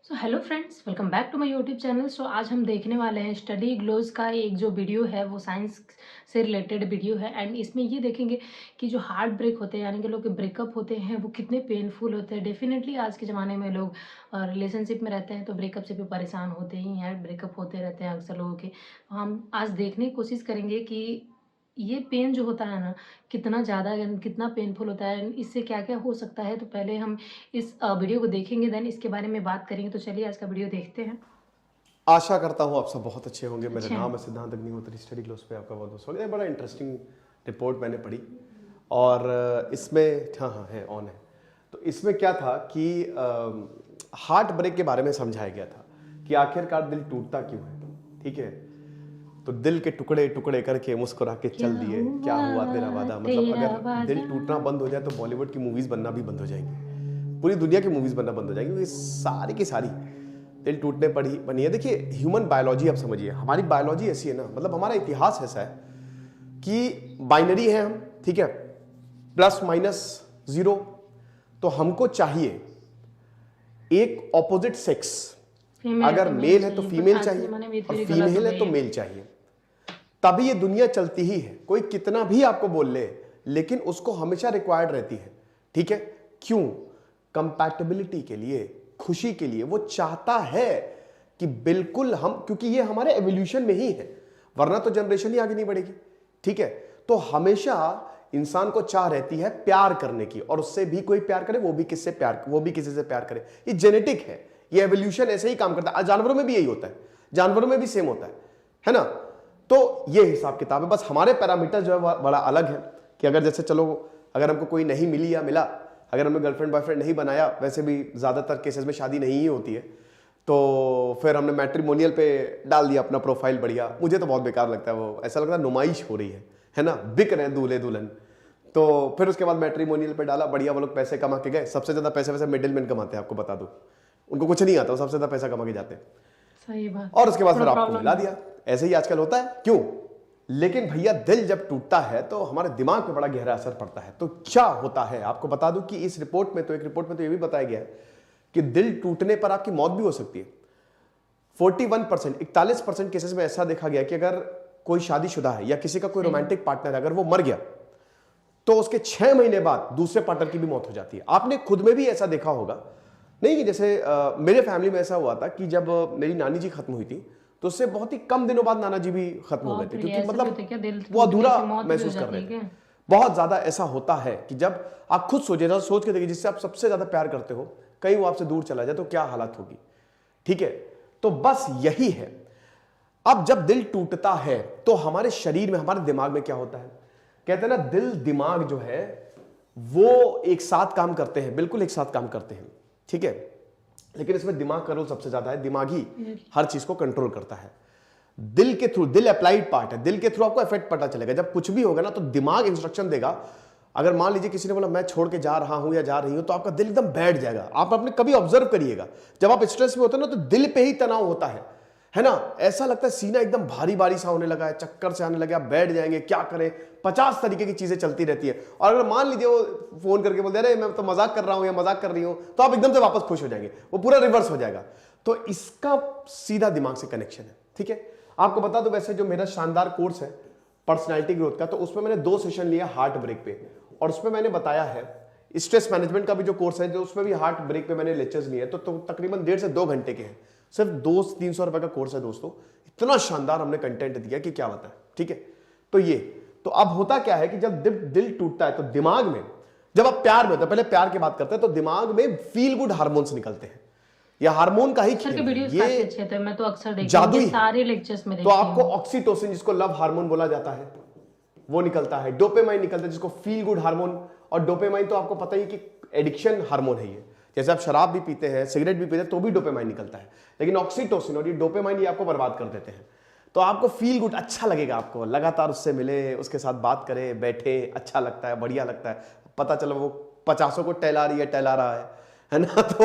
So hello friends, welcome back to my YouTube channel. So आज हम देखने वाले हैं स्टडी ग्लोज का एक जो वीडियो है वो साइंस से रिलेटेड वीडियो है। एंड इसमें ये देखेंगे कि जो हार्ट ब्रेक होते हैं यानी कि लोग के ब्रेकअप होते हैं वो कितने पेनफुल होते हैं। डेफिनेटली आज के ज़माने में लोग रिलेशनशिप में रहते हैं तो ब्रेकअप से भी परेशान होते ही हैं, ब्रेकअप होते रहते हैं अक्सर लोगों के। तो हम आज देखने की कोशिश करेंगे कि ये पेन जो होता है ना कितना ज़्यादा कितना पेनफुल होता है, इससे क्या-क्या हो सकता है। तो पहले हम इस वीडियो को देखेंगे, देन इसके बारे में बात करेंगे। तो चलिए आज का वीडियो देखते हैं। आशा करता हूँ आप सब बहुत अच्छे होंगे। मेरा अच्छे हैं। नाम है सिद्धांत अग्निहोत्री। स्टडी क्लोज पे आपका बहुत बहुत स्वागत है। बड़ा इंटरेस्टिंग रिपोर्ट मैंने पढ़ी और इसमें हाँ है ऑन है। तो इसमें क्या था कि हार्ट ब्रेक के बारे में समझाया गया था कि आखिरकार दिल टूटता क्यों है। ठीक है, तो दिल के टुकड़े टुकड़े करके मुस्कुरा के चल दिए, क्या हुआ तेरा वादा। मतलब अगर दिल टूटना बंद हो जाए तो बॉलीवुड की मूवीज बनना भी बंद हो जाएंगी, पूरी दुनिया की मूवीज बनना बंद हो जाएंगी, क्योंकि सारी की सारी दिल टूटने पर ही बनी है। देखिए ह्यूमन बायोलॉजी आप समझिए, हमारी बायोलॉजी ऐसी है ना, मतलब हमारा इतिहास ऐसा है कि बाइनरी है हम, ठीक है, प्लस माइनस जीरो। तो हमको चाहिए एक ऑपोजिट सेक्स, अगर मेल है तो फीमेल चाहिए और फीमेल है तो मेल चाहिए, तभी ये दुनिया चलती ही है। कोई कितना भी आपको बोल ले लेकिन उसको हमेशा रिक्वायर्ड रहती है। ठीक है, क्यों? कंपैटिबिलिटी के लिए, खुशी के लिए। वो चाहता है कि बिल्कुल हम, क्योंकि ये हमारे एवोल्यूशन में ही है, वरना तो जनरेशन ही आगे नहीं बढ़ेगी। ठीक है, तो हमेशा इंसान को चाह रहती है प्यार करने की, और उससे भी कोई प्यार करे, वो भी किसी से प्यार करे। ये जेनेटिक है, ये एवोल्यूशन ऐसे ही काम करता है। जानवरों में भी यही होता है, जानवरों में भी सेम होता है ना। तो ये हिसाब किताब है। बस हमारे पैरामीटर जो है बड़ा अलग है कि अगर जैसे चलो, अगर हमको कोई नहीं मिली या मिला, अगर हमने गर्लफ्रेंड बॉयफ्रेंड नहीं बनाया, वैसे भी ज़्यादातर केसेस में शादी नहीं ही होती है, तो फिर हमने मैट्रिमोनियल पे डाल दिया अपना प्रोफाइल। बढ़िया, मुझे तो बहुत बेकार लगता है वो, ऐसा लगता है नुमाइश हो रही है ना, बिक रहे हैं दूल्हे दुल्हन। तो फिर उसके बाद मैट्रिमोनियल पे डाला, बढ़िया, वो लोग पैसे कमा के गए। सबसे ज़्यादा पैसे वैसे मिडिल मैन कमाते हैं, आपको बता दूँ, उनको कुछ नहीं आता, वो सबसे ज़्यादा पैसा कमा के जाते हैं। सही बात। और उसके बाद फिर थोड़ा आपको प्रॉब्लम मिला दिया। ऐसे ही आजकल होता है, क्यों? लेकिन भैया दिल जब टूटता है तो हमारे दिमाग पे बड़ा गहरा असर पड़ता है। तो क्या होता है आपको बता दूं कि इस रिपोर्ट में तो, एक रिपोर्ट में तो ये भी बताया गया है कि दिल टूटने पर आपकी मौत भी हो सकती है। 41%, 41% केसेस में ऐसा देखा गया कि अगर कोई शादीशुदा है या किसी का कोई रोमांटिक पार्टनर है, अगर वो मर गया तो उसके 6 महीने बाद दूसरे पार्टनर की भी मौत हो जाती है। आपने खुद में भी ऐसा देखा होगा, नहीं? जैसे मेरे फैमिली में ऐसा हुआ था कि जब मेरी नानी जी खत्म हुई थी तो उससे बहुत ही कम दिनों बाद नाना जी भी खत्म हो गए थे, क्योंकि मतलब वो अधूरा महसूस कर रहे थे। बहुत ज्यादा ऐसा होता है कि जब आप खुद सोच के देखिए, जिससे आप सबसे ज्यादा प्यार करते हो, कहीं वो आपसे दूर चला जाए तो क्या हालत होगी। ठीक है, तो बस यही है। अब जब दिल टूटता है तो हमारे शरीर में, हमारे दिमाग में क्या होता है? कहते हैं ना, दिल दिमाग जो है वो एक साथ काम करते हैं, बिल्कुल एक साथ काम करते हैं। ठीक है, लेकिन इसमें दिमाग का रोल सबसे ज्यादा है। दिमाग ही हर चीज को कंट्रोल करता है। दिल के थ्रू, दिल अप्लाइड पार्ट है, दिल के थ्रू आपको इफेक्ट पता चलेगा। जब कुछ भी होगा ना तो दिमाग इंस्ट्रक्शन देगा। अगर मान लीजिए किसी ने बोला मैं छोड़ के जा रहा हूं या जा रही हूं, तो आपका दिल एकदम बैठ जाएगा। आप अपने कभी ऑब्जर्व करिएगा, जब आप स्ट्रेस में होते हैं ना तो दिल पे ही तनाव होता है ना। ऐसा लगता है सीना एकदम भारी भारी सा होने लगा है, चक्कर से आने लगे, आप बैठ जाएंगे, क्या करें, 50 तरीके की चीजें चलती रहती है। और अगर मान लीजिए वो फोन करके बोल दे रहे मैं तो मजाक कर रहा हूं या मजाक कर रही हूं, तो आप एकदम से वापस खुश हो जाएंगे, वो पूरा रिवर्स हो जाएगा। तो इसका सीधा दिमाग से कनेक्शन है। ठीक है, आपको बता दो, वैसे जो मेरा शानदार कोर्स है पर्सनैलिटी ग्रोथ का, तो उसमें मैंने 2 सेशन लिया हार्ट ब्रेक पे, और उसमें मैंने बताया है स्ट्रेस मैनेजमेंट का भी जो कोर्स है, जो उसमें भी हार्ट ब्रेक पे मैंने लेक्चर्स लिए। तो तकरीबन 1.5 से 2 घंटे के हैं, सिर्फ 200-300 रुपए का कोर्स है दोस्तों। इतना शानदार हमने कंटेंट दिया कि क्या बताएं। ठीक है, तो ये तो अब होता क्या है कि जब दिल टूटता है तो दिमाग में, जब आप प्यार में होते हैं, पहले प्यार की बात करते हैं, तो दिमाग में फील गुड हार्मोन्स निकलते हैं। या हार्मोन का ही खेल, ये अच्छे थे, मैं तो अक्सर जादू ही सारे लेक्चर्स में तो आपको ऑक्सीटोसिन, जिसको लव हार्मोन बोला जाता है, वो निकलता है। डोपामाइन निकलता है, जिसको फील गुड हार्मोन। और डोपामाइन तो आपको पता ही कि एडिक्शन हार्मोन है ये। जैसे आप शराब भी पीते हैं, सिगरेट भी पीते हैं, तो भी डोपामाइन निकलता है। लेकिन ऑक्सीटोसिन और ये डोपामाइन ये आपको बर्बाद कर देते हैं। तो आपको फील गुड, अच्छा लगेगा, आपको लगातार उससे मिले, उसके साथ बात करें, बैठे, अच्छा लगता है, बढ़िया लगता है। पता चलो वो 50 को टहला रहा है ना। तो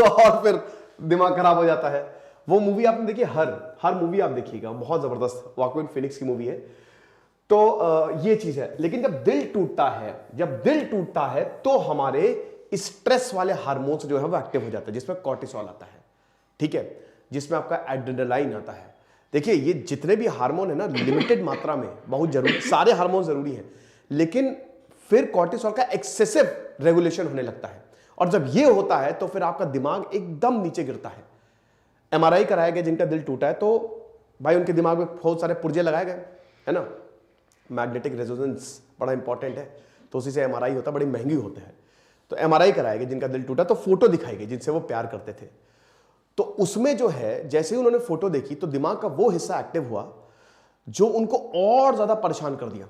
और फिर दिमाग खराब हो जाता है। वो मूवी आपने देखी, हर मूवी आप देखिएगा, बहुत जबरदस्त, वाकविन फिनिक्स की मूवी है। तो ये चीज है। लेकिन जब दिल टूटता है तो हमारे स्ट्रेस वाले हार्मोन्स जो है वो एक्टिव हो जाते हैं, जिसमें कॉर्टिसोल आता है। ठीक है, जिसमें आपका एड्रेनालाइन आता है। देखिए ये जितने भी हार्मोन है ना, लिमिटेड मात्रा में बहुत जरूरी, सारे हार्मोन जरूरी हैं, लेकिन फिर कॉर्टिसोल का एक्सेसिव रेगुलेशन होने लगता है, और जब ये होता है तो फिर आपका दिमाग एकदम नीचे गिरता है। एमआरआई कराया गया जिनका दिल टूटा है, तो भाई उनके दिमाग में बहुत सारे पुर्जे लगाए गए, है ना, मैग्नेटिक रेजोनेंस बड़ा इंपॉर्टेंट है, तो उसी से एमआरआई होता है, बड़ी महंगी होते हैं। तो एमआरआई कराया गया जिनका दिल टूटा, तो फोटो दिखाई गई जिनसे वो प्यार करते थे, तो उसमें जो है जैसे ही उन्होंने फोटो देखी तो दिमाग का वो हिस्सा एक्टिव हुआ जो उनको और ज्यादा परेशान कर दिया।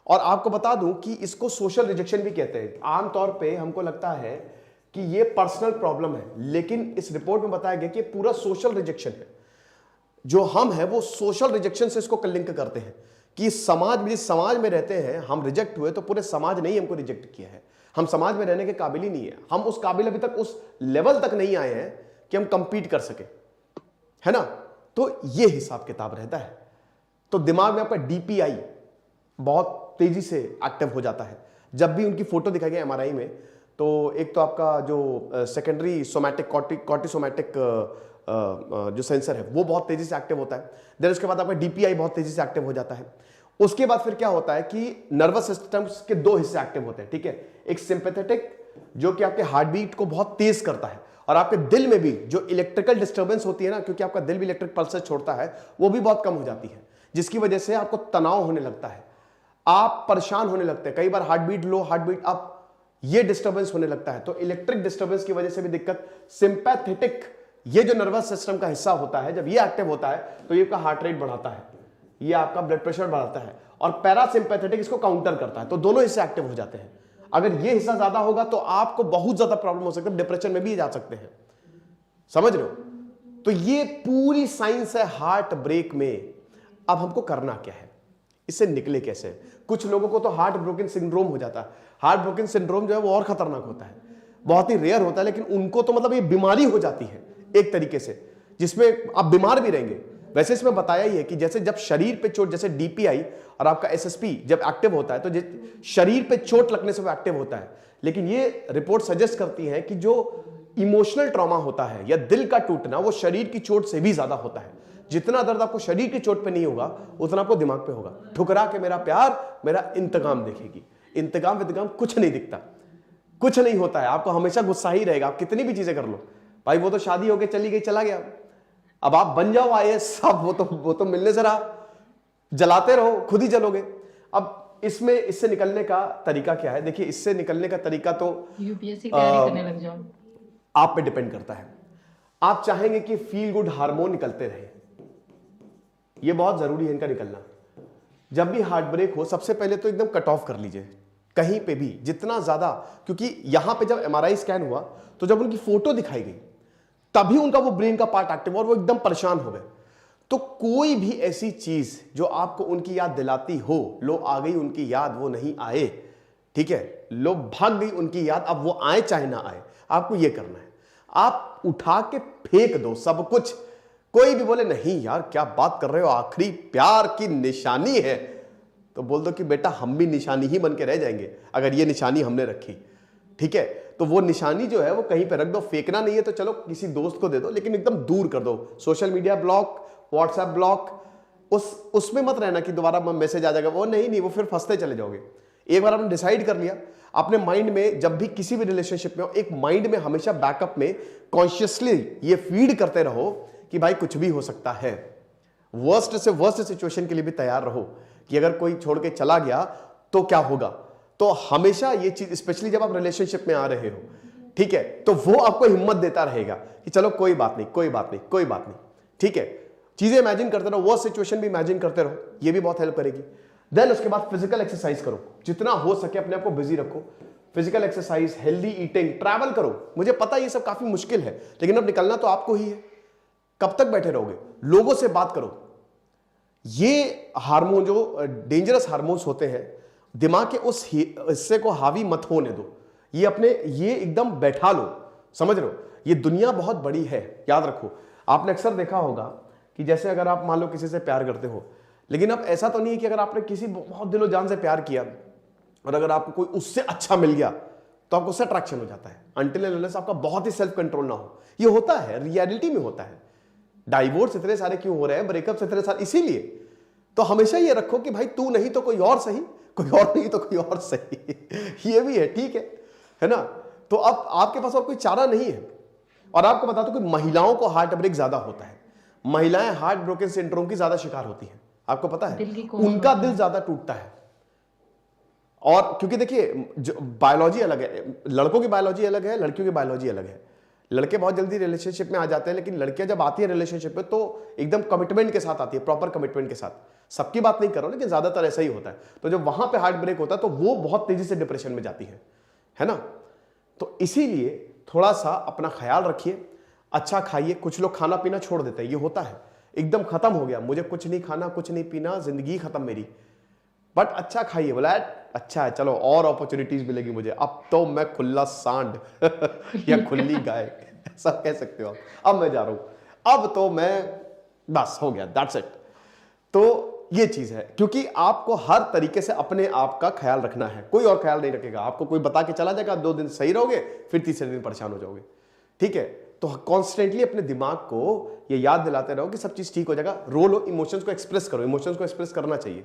और आपको बता दूं कि इसको सोशल रिजेक्शन भी कहते हैं। आमतौर पे हमको लगता है कि ये पर्सनल प्रॉब्लम है, लेकिन इस रिपोर्ट में बताया गया कि पूरा सोशल रिजेक्शन है। जो हम है वो सोशल रिजेक्शन से इसको लिंक करते हैं कि जिस समाज में रहते हैं हम रिजेक्ट हुए, तो पूरे समाज ने ही हमको रिजेक्ट किया है, हम समाज में रहने के काबिल ही नहीं है, हम उस काबिल अभी तक उस लेवल तक नहीं आए हैं कि हम कंपीट कर सके, है ना। तो ये हिसाब किताब रहता है। तो दिमाग में आपका डीपीआई बहुत तेजी से एक्टिव हो जाता है जब भी उनकी फोटो दिखाई गई एमआरआई में। तो एक तो आपका जो सेकेंडरी सोमैटिक कॉर्टिसोमैटिक जो सेंसर है वो बहुत तेजी से एक्टिव होता है। देन उसके बाद आपका डीपीआई बहुत तेजी से एक्टिव हो जाता है। उसके बाद फिर क्या होता है कि नर्वस सिस्टम के दो हिस्से एक्टिव होते हैं, ठीक है। एक सिंपैथेटिक जो कि आपके हार्ट बीट को बहुत तेज करता है, और आपके दिल में भी जो इलेक्ट्रिकल डिस्टर्बेंस होती है ना, क्योंकि आपका दिल भी इलेक्ट्रिक पल्सेस छोड़ता है, वो भी बहुत कम हो जाती है, जिसकी वजह से आपको तनाव होने लगता है, आप परेशान होने लगते हैं, कई बार हार्ट बीट लो, हार्ट बीट अप, ये डिस्टर्बेंस होने लगता है। तो इलेक्ट्रिक डिस्टर्बेंस की वजह से भी दिक्कत। सिंपैथेटिक ये जो नर्वस सिस्टम का हिस्सा होता है, जब ये एक्टिव होता है तो ये आपका हार्ट रेट बढ़ाता है, ये आपका ब्लड प्रेशर बढ़ाता है, और पैरासिम्पैथेटिक इसको काउंटर करता है। तो दोनों हिस्से एक्टिव हो जाते हैं। अगर ये हिस्सा ज्यादा होगा तो आपको बहुत ज्यादा प्रॉब्लम हो सकती है, डिप्रेशन में भी जा सकते हैं, समझ रहे हो। तो ये पूरी साइंस है हार्ट ब्रेक में। अब हमको करना क्या है, इससे निकले कैसे। कुछ लोगों को तो हार्ट ब्रोकन सिंड्रोम हो जाता है। हार्ट ब्रोकन सिंड्रोम जो है वो और खतरनाक होता है, बहुत ही रेयर होता है, लेकिन उनको तो मतलब ये बीमारी हो जाती है एक तरीके से, जिसमें आप बीमार भी रहेंगे। वैसे इसमें बताया ही है कि जैसे जब शरीर पे चोट, जैसे डीपीआई और आपका एसएसपी जब एक्टिव होता है तो शरीर पे चोट लगने से वो एक्टिव होता है, लेकिन ये रिपोर्ट सजेस्ट करती है कि जो इमोशनल ट्रॉमा होता है या दिल का टूटना, वो शरीर की चोट से भी ज्यादा होता है। जितना दर्द आपको शरीर की चोट पे नहीं होगा, उतना आपको दिमाग पे होगा। ठुकरा के मेरा प्यार मेरा इंतकाम देखेगी। इंतकाम विंतकाम कुछ नहीं दिखता, कुछ नहीं होता है, आपको हमेशा गुस्सा ही रहेगा, आप कितनी भी चीजें कर लो। भाई वो तो शादी होके चली गई, चला गया, अब आप बन जाओ आईएएस, अब वो तो मिलने से रहा, जलाते रहो, खुद ही जलोगे। अब इसमें इससे निकलने का तरीका क्या है? देखिए, इससे निकलने का तरीका तो यूपीएससी की तैयारी करने लग जाओ, आप पे डिपेंड करता है। आप चाहेंगे कि फील गुड हार्मोन निकलते रहे, ये बहुत जरूरी है इनका निकलना। जब भी हार्ट ब्रेक हो, सबसे पहले तो एकदम कट ऑफ कर लीजिए कहीं पे भी, जितना ज्यादा, क्योंकि यहां पे जब एमआरआई स्कैन हुआ तो जब उनकी फोटो दिखाई गई तभी उनका वो ब्रेन का पार्ट एक्टिव और वो एकदम परेशान हो गए। तो कोई भी ऐसी चीज जो आपको उनकी याद दिलाती हो, लो आ गई उनकी याद, वो नहीं आए, ठीक है, लो भाग गई उनकी याद, अब वो आए चाहे ना आए, आपको ये करना है, आप उठा के फेंक दो सब कुछ। कोई भी बोले नहीं यार क्या बात कर रहे हो, आखिरी प्यार की निशानी है, तो बोल दो कि बेटा हम भी निशानी ही बन के रह जाएंगे अगर ये निशानी हमने रखी, ठीक है। तो वो निशानी जो है वो कहीं पे रख दो, फेंकना नहीं है तो चलो किसी दोस्त को दे दो, लेकिन एकदम दूर कर दो। Social media block, WhatsApp block, उसमें मत रहना कि दोबारा मैसेज आ जाएगा, वो नहीं, वो फिर फंसते चले जाओगे। एक बार आपने डिसाइड कर लिया, अपने माइंड में जब भी किसी भी रिलेशनशिप में हो, एक माइंड में हमेशा बैकअप में कॉन्शियसली ये फीड करते रहो कि भाई कुछ भी हो सकता है। वर्स्ट से वर्स्ट सिचुएशन के लिए भी तैयार रहो कि अगर कोई छोड़ के चला गया तो क्या होगा। तो हमेशा ये चीज, स्पेशली जब आप रिलेशनशिप में आ रहे हो, ठीक है, तो वो आपको हिम्मत देता रहेगा कि चलो कोई बात नहीं, कोई बात नहीं, कोई बात नहीं, ठीक है। चीजें इमेजिन करते रहो, वो सिचुएशन भी इमेजिन करते रहो, ये भी बहुत हेल्प करेगी। देन उसके बाद फिजिकल एक्सरसाइज करो, जितना हो सके अपने आप को बिजी रखो। Physical exercise, healthy eating, travel करो। मुझे पता है ये सब काफी मुश्किल है, लेकिन अब निकलना तो आपको ही है। कब तक बैठे रहोगे? लोगों से बात करो। ये हार्मोन जो डेंजरस हार्मोन्स होते हैं, दिमाग के उस हिस्से को हावी मत होने दो, ये एकदम बैठा लो, समझ रहे हो। ये दुनिया बहुत बड़ी है, याद रखो। आपने अक्सर देखा होगा कि जैसे अगर आप मान लो किसी से प्यार करते हो, लेकिन अब ऐसा तो नहीं है कि अगर आपने किसी बहुत दिलो जान से प्यार किया और अगर आपको कोई उससे अच्छा मिल गया तो आपको उससे अट्रैक्शन हो जाता है, अनटिल एंड अनलेस आपका बहुत ही सेल्फ कंट्रोल ना हो। ये होता है, रियलिटी में होता है। डाइवोर्स इतने सारे क्यों हो रहे हैं, ब्रेकअप्स इतने सारे, इसीलिए। तो हमेशा ये रखो कि भाई तू नहीं तो कोई और सही, कोई और नहीं तो कोई और सही। ये भी है, ठीक है ना। तो अब आपके पास और कोई चारा नहीं है। और आपको बता दो कि महिलाओं को हार्ट ब्रेक ज्यादा होता है, महिलाएं हार्ट ब्रोकन सिंड्रोम की ज्यादा शिकार होती हैं, आपको पता है, दिल की कोमल उनका होती दिल है। ज्यादा टूटता है। और क्योंकि देखिए जो बायोलॉजी अलग है, लड़कों की बायोलॉजी अलग है, लड़कियों की बायोलॉजी अलग है। लड़के बहुत जल्दी रिलेशनशिप में आ जाते हैं, लेकिन लड़कियां जब आती है रिलेशनशिप में तो एकदम कमिटमेंट के साथ आती है, प्रॉपर कमिटमेंट के साथ। सबकी बात नहीं कर रहा हूं, लेकिन ज्यादातर ऐसा ही होता है। तो जब वहां पे हार्ट ब्रेक होता है तो वो बहुत तेजी से डिप्रेशन में जाती है ना। तो इसीलिए थोड़ा सा अपना ख्याल रखिए, अच्छा खाइए। कुछ लोग खाना पीना छोड़ देते हैं, ये होता है, एकदम खत्म हो गया, मुझे कुछ नहीं खाना, कुछ नहीं पीना, जिंदगी खत्म मेरी। बट अच्छा खाइए, बोला अच्छा है, चलो और अपॉर्चुनिटीज मिलेगी मुझे, अब तो मैं खुला सांड या खुली गाय, ऐसा कह सकते हो आप। अब मैं जा रहा हूं, अब तो मैं, बस हो गया, दैट्स इट। तो ये चीज है, क्योंकि आपको हर तरीके से अपने आप का ख्याल रखना है, कोई और ख्याल नहीं रखेगा। आपको कोई बता के चला जाएगा, 2 दिन सही रहोगे, फिर तीसरे दिन परेशान हो जाओगे, ठीक है। तो कॉन्स्टेंटली अपने दिमाग को ये याद दिलाते रहो कि सब चीज ठीक हो जाएगा। रो लो, इमोशंस को एक्सप्रेस करो, इमोशंस को एक्सप्रेस करना चाहिए।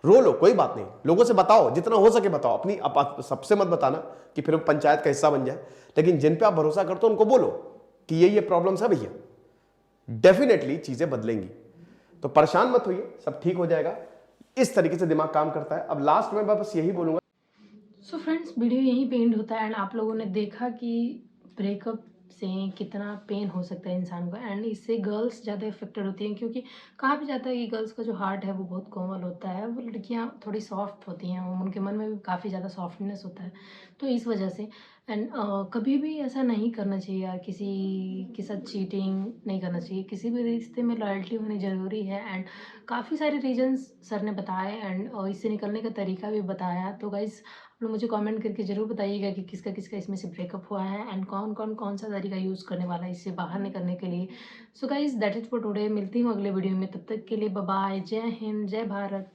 रो लो, कोई बात नहीं, लोगों से बताओ, जितना हो सके बताओ। अपनी सबसे मत बताना कि फिर पंचायत का हिस्सा बन जाए, लेकिन जिन पे आप भरोसा करते हो उनको बोलो कि ये प्रॉब्लम्स है भैया, डेफिनेटली चीजें बदलेंगी। तो परेशान मत होइए, सब ठीक हो जाएगा। इस तरीके से दिमाग काम करता है। अब लास्ट में मैं बस यही बोलूंगा। सो फ्रेंड्स, वीडियो यहीं पे एंड होता है एंड आप लोगों ने देखा कि ब्रेकअप से कितना पेन हो सकता है इंसान को, एंड इससे गर्ल्स ज़्यादा इफेक्टेड होती हैं, क्योंकि कहा भी जाता है कि गर्ल्स का जो हार्ट है वो बहुत कोमल होता है, वो लड़कियां थोड़ी सॉफ्ट होती हैं, वो उनके मन में भी काफ़ी ज़्यादा सॉफ्टनेस होता है। तो इस वजह से एंड कभी भी ऐसा नहीं करना चाहिए यार, किसी के साथ चीटिंग नहीं करना चाहिए। किसी भी रिश्ते में लॉयल्टी होनी ज़रूरी है एंड काफ़ी सारे रीजंस सर ने बताए एंड इससे निकलने का तरीका भी बताया। तो गाइज़ आप लोग मुझे कमेंट करके ज़रूर बताइएगा कि किसका किसका इसमें से ब्रेकअप हुआ है एंड कौन सा तरीका यूज़ करने वाला है इससे बाहर निकलने के लिए। So guys that is for today, मिलती हूँ अगले वीडियो में, तब तक के लिए बाय बाय, जय हिंद, जय भारत।